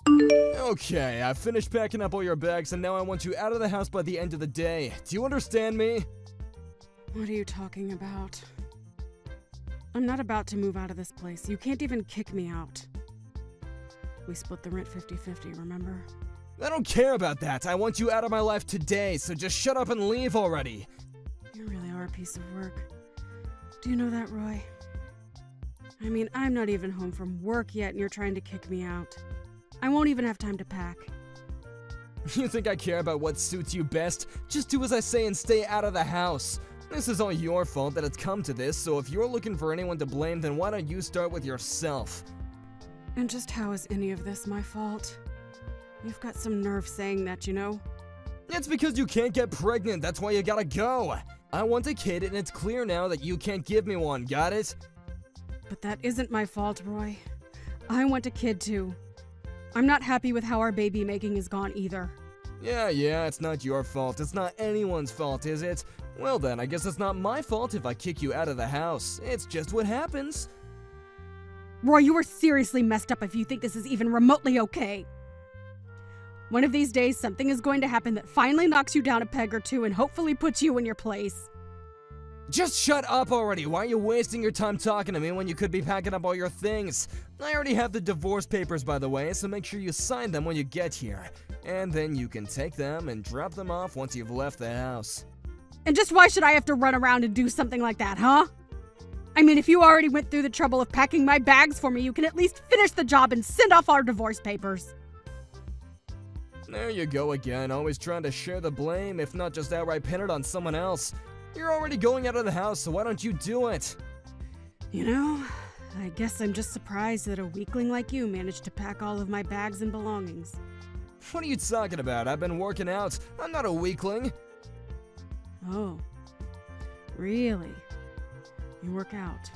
Okay, I've finished packing up all your bags and now I want you out of the house by the end of the day. Do you understand me? What are you talking about? I'm not about to move out of this place. You can't even kick me out. We split the rent 50-50, remember? I don't care about that. I want you out of my life today, so just shut up and leave already. You really are a piece of work. Do you know that, Roy? I mean, I'm not even home from work yet and you're trying to kick me out. I won't even have time to pack. You think I care about what suits you best? Just do as I say and stay out of the house. This is all your fault that it's come to this, so if you're looking for anyone to blame, then why don't you start with yourself? And just how is any of this my fault? You've got some nerve saying that, you know? It's because you can't get pregnant, that's why you gotta go. I want a kid and it's clear now that you can't give me one, got it? But that isn't my fault, Roy. I want a kid too. I'm not happy with how our baby making has gone either. Yeah, it's not your fault. It's not anyone's fault, is it? Well then, I guess it's not my fault if I kick you out of the house. It's just what happens. Roy, you are seriously messed up if you think this is even remotely okay. One of these days, something is going to happen that finally knocks you down a peg or two and hopefully puts you in your place. Just shut up already. Why are you wasting your time talking to me when you could be packing up all your things? I already have the divorce papers, by the way, so make sure you sign them when you get here. And then you can take them and drop them off once you've left the house. And just why should I have to run around and do something like that, huh? I mean, if you already went through the trouble of packing my bags for me, you can at least finish the job and send off our divorce papers. There you go again, always trying to share the blame, if not just outright pin it on someone else. You're already going out of the house, so why don't you do it? You know, I guess I'm just surprised that a weakling like you managed to pack all of my bags and belongings. What are you talking about? I've been working out. I'm not a weakling. Oh, really? You work out?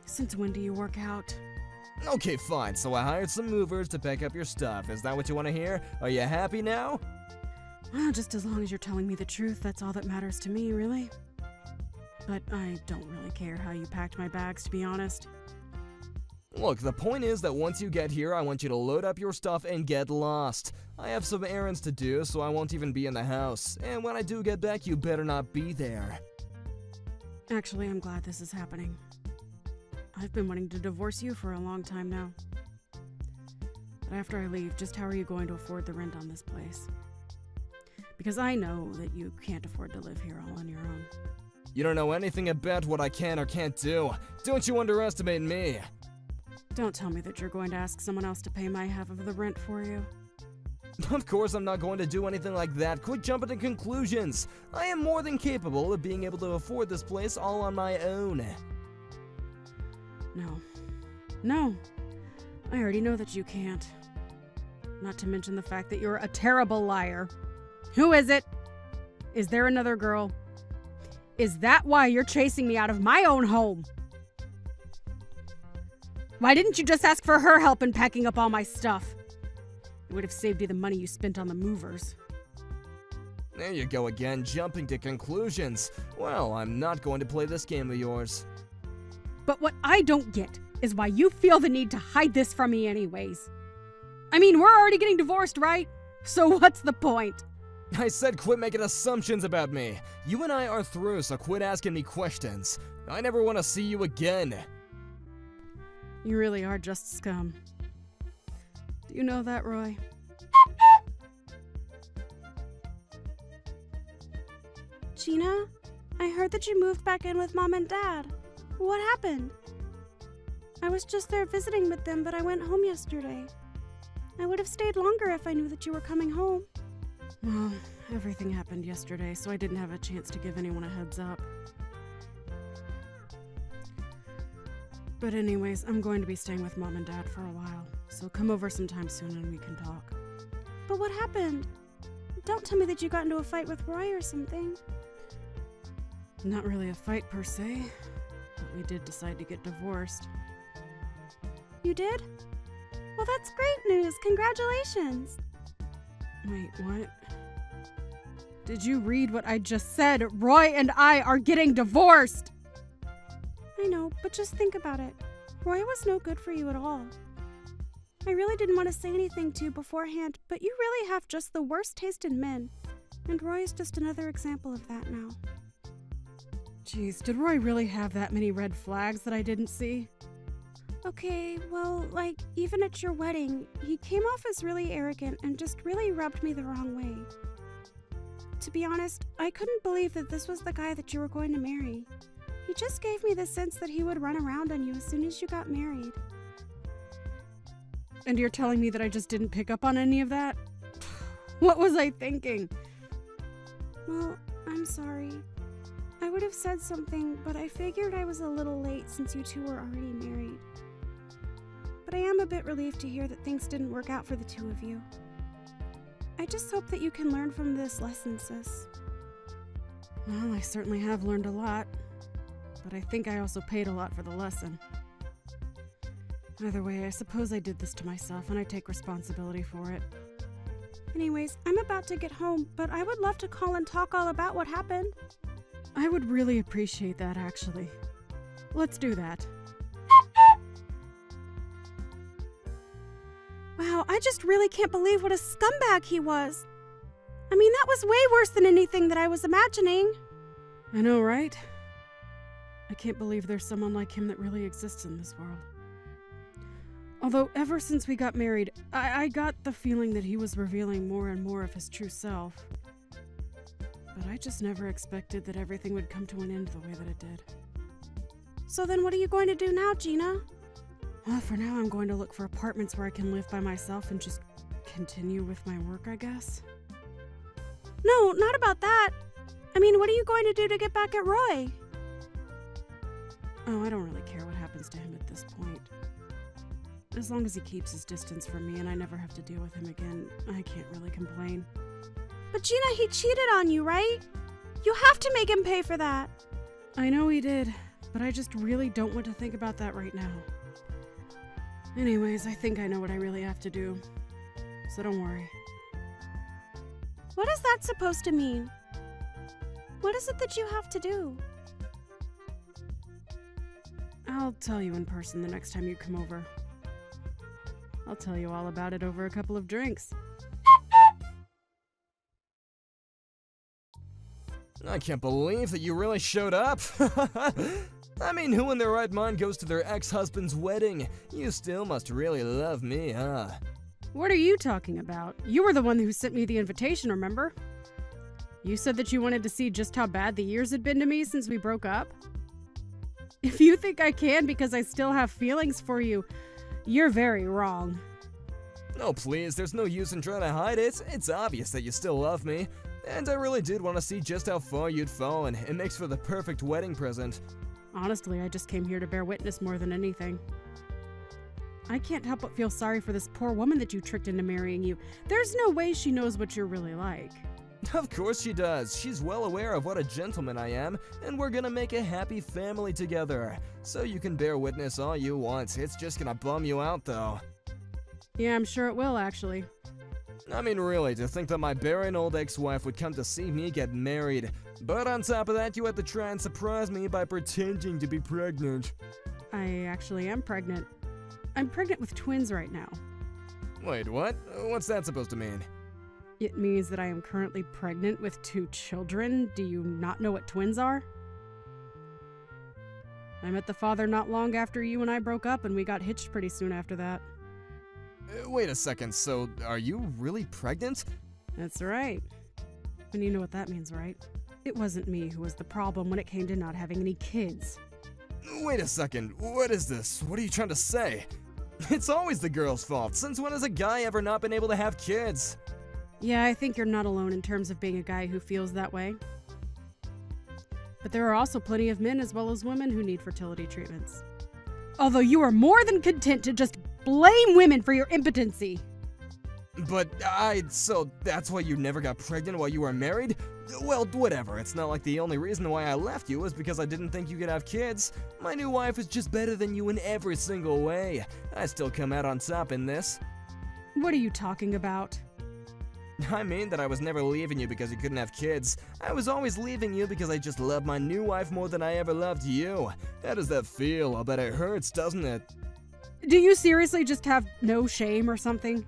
Since when do you work out? Okay, fine. So I hired some movers to pack up your stuff. Is that what you want to hear? Are you happy now? Well, just as long as you're telling me the truth, that's all that matters to me, really. But I don't really care how you packed my bags, to be honest. Look, the point is that once you get here, I want you to load up your stuff and get lost. I have some errands to do, so I won't even be in the house. And when I do get back, you better not be there. Actually, I'm glad this is happening. I've been wanting to divorce you for a long time now. But after I leave, just how are you going to afford the rent on this place? Because I know that you can't afford to live here all on your own. You don't know anything about what I can or can't do. Don't you underestimate me. Don't tell me that you're going to ask someone else to pay my half of the rent for you. Of course I'm not going to do anything like that. Quit jumping to conclusions. I am more than capable of being able to afford this place all on my own. No. I already know that you can't. Not to mention the fact that you're a terrible liar. Who is it? Is there another girl? Is that why you're chasing me out of my own home? Why didn't you just ask for her help in packing up all my stuff? It would have saved you the money you spent on the movers. There you go again, jumping to conclusions. Well, I'm not going to play this game of yours. But what I don't get is why you feel the need to hide this from me anyways. I mean, we're already getting divorced, right? So what's the point? I said quit making assumptions about me. You and I are through, so quit asking me questions. I never want to see you again. You really are just scum. Do you know that, Roy? Gina, I heard that you moved back in with Mom and Dad. What happened? I was just there visiting with them, but I went home yesterday. I would have stayed longer if I knew that you were coming home. Well, everything happened yesterday, so I didn't have a chance to give anyone a heads up. But anyways, I'm going to be staying with Mom and Dad for a while, so come over sometime soon and we can talk. But what happened? Don't tell me that you got into a fight with Roy or something. Not really a fight per se, but we did decide to get divorced. You did? Well, that's great news. Congratulations. Wait, what? Did you read what I just said? Roy and I are getting divorced! I know, but just think about it. Roy was no good for you at all. I really didn't want to say anything to you beforehand, but you really have just the worst taste in men. And Roy is just another example of that now. Jeez, did Roy really have that many red flags that I didn't see? Okay, well, like, even at your wedding, he came off as really arrogant and just really rubbed me the wrong way. To be honest, I couldn't believe that this was the guy that you were going to marry. He just gave me the sense that he would run around on you as soon as you got married. And you're telling me that I just didn't pick up on any of that? What was I thinking? Well, I'm sorry. I would have said something, but I figured I was a little late since you two were already married. But I am a bit relieved to hear that things didn't work out for the two of you. I just hope that you can learn from this lesson, sis. Well, I certainly have learned a lot, but I think I also paid a lot for the lesson. Either way, I suppose I did this to myself, and I take responsibility for it. Anyways, I'm about to get home, but I would love to call and talk all about what happened. I would really appreciate that, actually. Let's do that. Wow, I just really can't believe what a scumbag he was. I mean, that was way worse than anything that I was imagining. I know, right? I can't believe there's someone like him that really exists in this world. Although, ever since we got married, I got the feeling that he was revealing more and more of his true self. But I just never expected that everything would come to an end the way that it did. So then what are you going to do now, Gina? Well, for now, I'm going to look for apartments where I can live by myself and just continue with my work, I guess. No, not about that. I mean, what are you going to do to get back at Roy? Oh, I don't really care what happens to him at this point. As long as he keeps his distance from me and I never have to deal with him again, I can't really complain. But Gina, he cheated on you, right? You have to make him pay for that. I know he did, but I just really don't want to think about that right now. Anyways, I think I know what I really have to do, so don't worry. What is that supposed to mean? What is it that you have to do? I'll tell you in person the next time you come over. I'll tell you all about it over a couple of drinks. I can't believe that you really showed up. I mean, who in their right mind goes to their ex-husband's wedding? You still must really love me, huh? What are you talking about? You were the one who sent me the invitation, remember? You said that you wanted to see just how bad the years had been to me since we broke up? If you think I can because I still have feelings for you, you're very wrong. No, please, there's no use in trying to hide it. It's obvious that you still love me. And I really did want to see just how far you'd fallen. It makes for the perfect wedding present. Honestly, I just came here to bear witness more than anything. I can't help but feel sorry for this poor woman that you tricked into marrying you. There's no way she knows what you're really like. Of course she does. She's well aware of what a gentleman I am, and we're gonna make a happy family together. So you can bear witness all you want. It's just gonna bum you out, though. Yeah, I'm sure it will, actually. I mean, really, to think that my barren old ex-wife would come to see me get married. But on top of that, you had to try and surprise me by pretending to be pregnant. I actually am pregnant. I'm pregnant with twins right now. Wait, what? What's that supposed to mean? It means that I am currently pregnant with 2 children. Do you not know what twins are? I met the father not long after you and I broke up, and we got hitched pretty soon after that. Wait a second, so are you really pregnant? That's right. And you know what that means, right? It wasn't me who was the problem when it came to not having any kids. Wait a second, what is this? What are you trying to say? It's always the girl's fault. Since when has a guy ever not been able to have kids? Yeah, I think you're not alone in terms of being a guy who feels that way. But there are also plenty of men as well as women who need fertility treatments. Although you are more than content to just blame women for your impotency. But so that's why you never got pregnant while you were married? Well, whatever. It's not like the only reason why I left you was because I didn't think you could have kids. My new wife is just better than you in every single way. I still come out on top in this. What are you talking about? I mean that I was never leaving you because you couldn't have kids. I was always leaving you because I just love my new wife more than I ever loved you. How does that feel? I bet it hurts, doesn't it? Do you seriously just have no shame or something?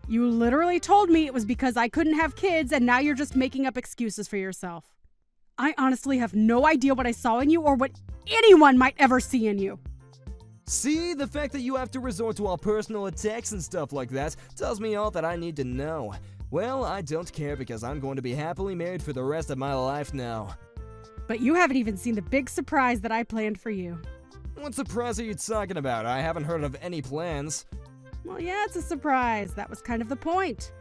You literally told me it was because I couldn't have kids, and now you're just making up excuses for yourself. I honestly have no idea what I saw in you or what anyone might ever see in you. See, the fact that you have to resort to all personal attacks and stuff like that tells me all that I need to know. Well, I don't care because I'm going to be happily married for the rest of my life now. But you haven't even seen the big surprise that I planned for you. What surprise are you talking about? I haven't heard of any plans. Well, yeah, it's a surprise. That was kind of the point.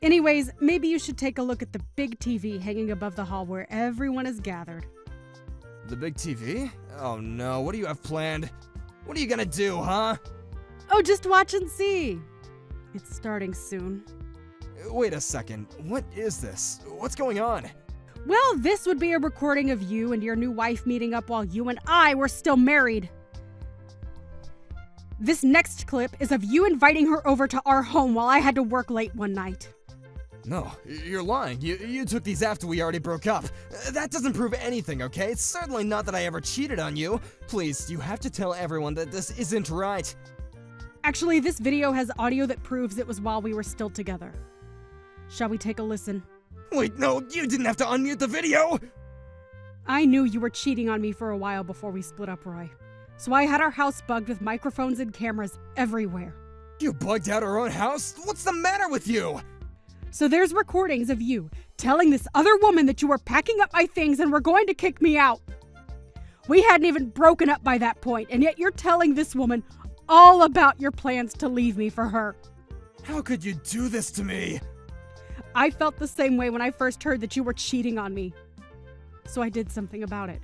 Anyways, maybe you should take a look at the big TV hanging above the hall where everyone is gathered. The big TV? Oh no, what do you have planned? What are you gonna do, huh? Oh, just watch and see. It's starting soon. Wait a second, what is this? What's going on? Well, this would be a recording of you and your new wife meeting up while you and I were still married. This next clip is of you inviting her over to our home while I had to work late one night. No, you're lying. You took these after we already broke up. That doesn't prove anything, okay? It's certainly not that I ever cheated on you. Please, you have to tell everyone that this isn't right. Actually, this video has audio that proves it was while we were still together. Shall we take a listen? Wait, no, you didn't have to unmute the video! I knew you were cheating on me for a while before we split up, Roy. So I had our house bugged with microphones and cameras everywhere. You bugged out our own house? What's the matter with you? So there's recordings of you telling this other woman that you were packing up my things and were going to kick me out. We hadn't even broken up by that point, and yet you're telling this woman all about your plans to leave me for her. How could you do this to me? I felt the same way when I first heard that you were cheating on me. So I did something about it.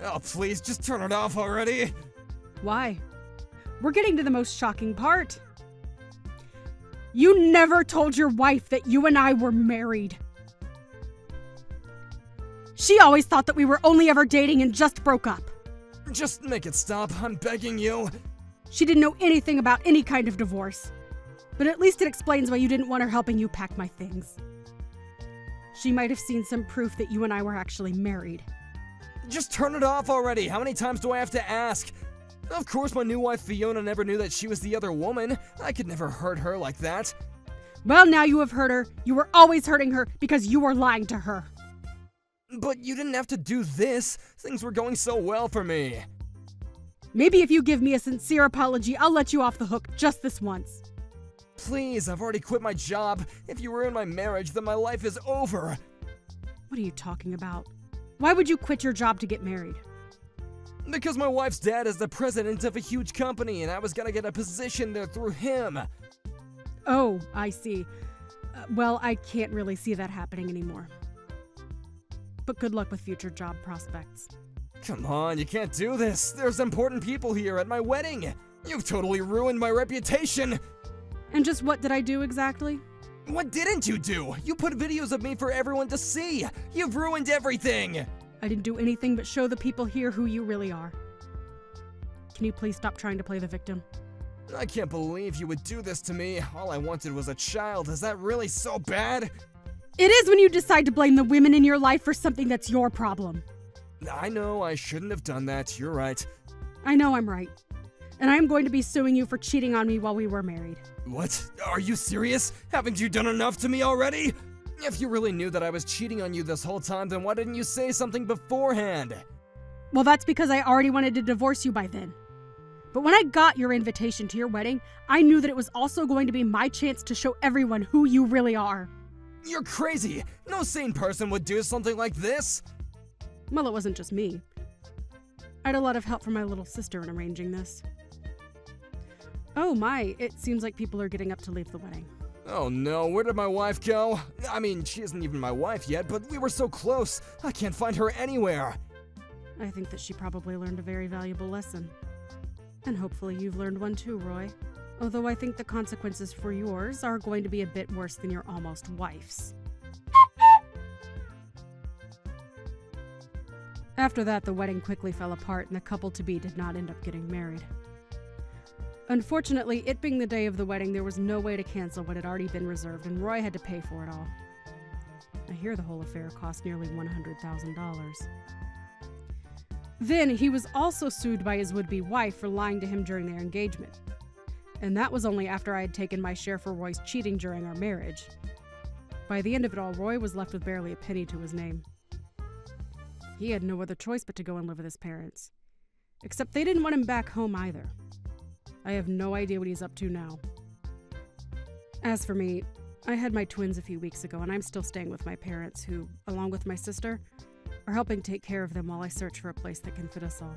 Oh, please, just turn it off already. Why? We're getting to the most shocking part. You never told your wife that you and I were married. She always thought that we were only ever dating and just broke up. Just make it stop, I'm begging you. She didn't know anything about any kind of divorce. But at least it explains why you didn't want her helping you pack my things. She might have seen some proof that you and I were actually married. Just turn it off already. How many times do I have to ask? Of course, my new wife Fiona never knew that she was the other woman. I could never hurt her like that. Well, now you have hurt her. You were always hurting her because you were lying to her. But you didn't have to do this. Things were going so well for me. Maybe if you give me a sincere apology, I'll let you off the hook just this once. Please, I've already quit my job. If you ruin my marriage, then my life is over. What are you talking about? Why would you quit your job to get married? Because my wife's dad is the president of a huge company, and I was gonna get a position there through him. Oh, I see. Well, I can't really see that happening anymore. But good luck with future job prospects. Come on, you can't do this. There's important people here at my wedding. You've totally ruined my reputation. And just what did I do exactly? What didn't you do? You put videos of me for everyone to see. You've ruined everything. I didn't do anything but show the people here who you really are. Can you please stop trying to play the victim? I can't believe you would do this to me. All I wanted was a child. Is that really so bad? It is when you decide to blame the women in your life for something that's your problem. I know I shouldn't have done that. You're right. I know I'm right. And I'm going to be suing you for cheating on me while we were married. What? Are you serious? Haven't you done enough to me already? If you really knew that I was cheating on you this whole time, then why didn't you say something beforehand? Well, that's because I already wanted to divorce you by then. But when I got your invitation to your wedding, I knew that it was also going to be my chance to show everyone who you really are. You're crazy! No sane person would do something like this! Well, it wasn't just me. I had a lot of help from my little sister in arranging this. Oh my, it seems like people are getting up to leave the wedding. Oh no, where did my wife go? I mean, she isn't even my wife yet, but we were so close. I can't find her anywhere. I think that she probably learned a very valuable lesson. And hopefully you've learned one too, Roy. Although I think the consequences for yours are going to be a bit worse than your almost wife's. After that, the wedding quickly fell apart and the couple-to-be did not end up getting married. Unfortunately, it being the day of the wedding, there was no way to cancel what had already been reserved, and Roy had to pay for it all. I hear the whole affair cost nearly $100,000. Then he was also sued by his would-be wife for lying to him during their engagement. And that was only after I had taken my share for Roy's cheating during our marriage. By the end of it all, Roy was left with barely a penny to his name. He had no other choice but to go and live with his parents. Except they didn't want him back home either. I have no idea what he's up to now. As for me, I had my twins a few weeks ago, and I'm still staying with my parents who, along with my sister, are helping take care of them while I search for a place that can fit us all.